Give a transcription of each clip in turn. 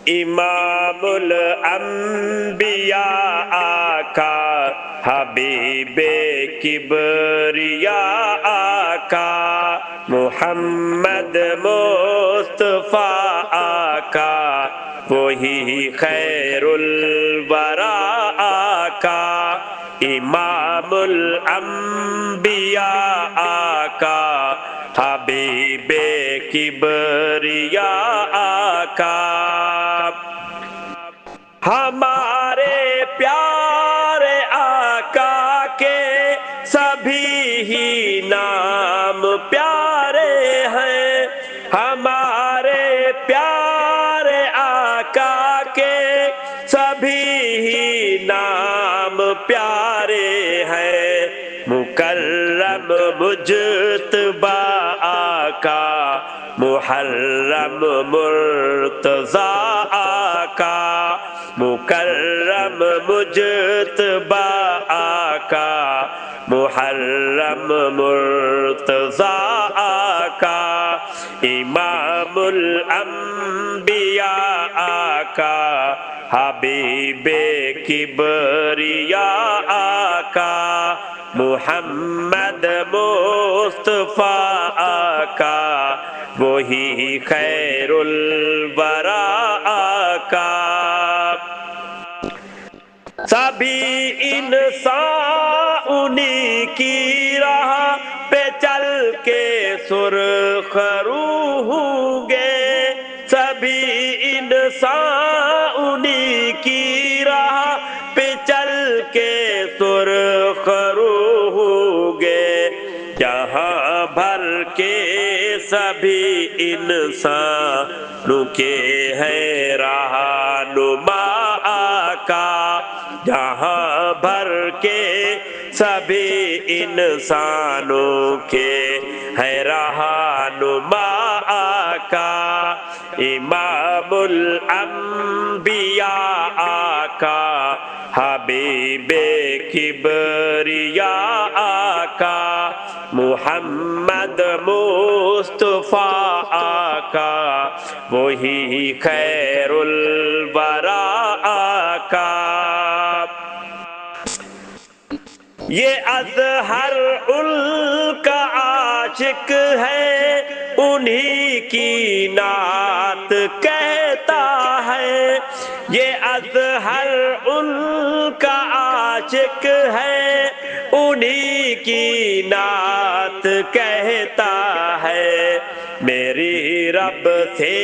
इमामुल अंबिया आका, हबीबे किबरिया आका, मुहम्मद मुस्तफा आका, वही खैरुल वरा आका। इमामुल अंबिया आका, हबीबे किबरिया आका। हमारे प्यारे आका के सभी ही नाम प्यारे हैं। हमारे प्यारे आका के सभी ही नाम प्यारे हैं। मुकर्रम मुज्तबा आका, मुहर्रम मुर्तज़ा आका, मुकर्रम मुज्तबा आका, मुहर्रम मुर्तज़ा आका। इमामुल अंबिया आका, हबीबे किबरिया आका, मुहम्मद मुस्तफा आका, वही खैरुल वरा आका। सभी इंसान उन्हीं की राह पे चल के सुरखरू होंगे। सभी इंसान उन्हीं की राह पे चल के सुरखरू होंगे। जहाँ भर के सभी इंसानों के हैं रहनुमा आका, जहाँ भर के सभी इंसानों के है रहनुमा आका। इमामुल अंबिया आका, हबीबे किबरिया आका, मुहम्मद मुस्तफा आका, वही खैरुल वरा आका। ये अज़हर उनका आशिक है, उन्हीं की नात कहता है। ये अज़हर उनका आशिक है, उन्हीं की नात कहता है। मेरी रब से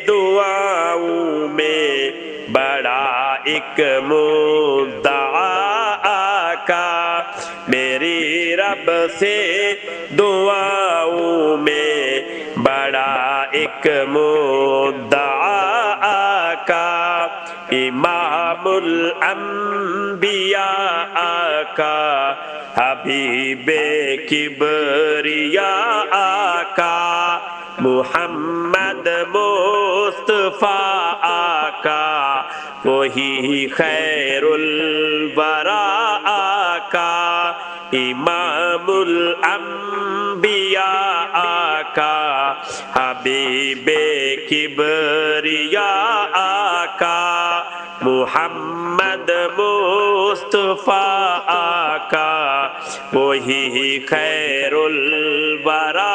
दुआओं में बड़ा एक मुद्दा आका, मेरी रब से दुआओं में बड़ा एक मुद्दा आका। इमामुल अंबिया आका, हबीबे किबरिया आका, मुहम्मद मुस्तफा आका, वही खैरुल वरा आका। इमामुल अंबिया आका, हबीबे किबरिया आका, मुहम्मद मुस्तफा आका, वही खैरुल वरा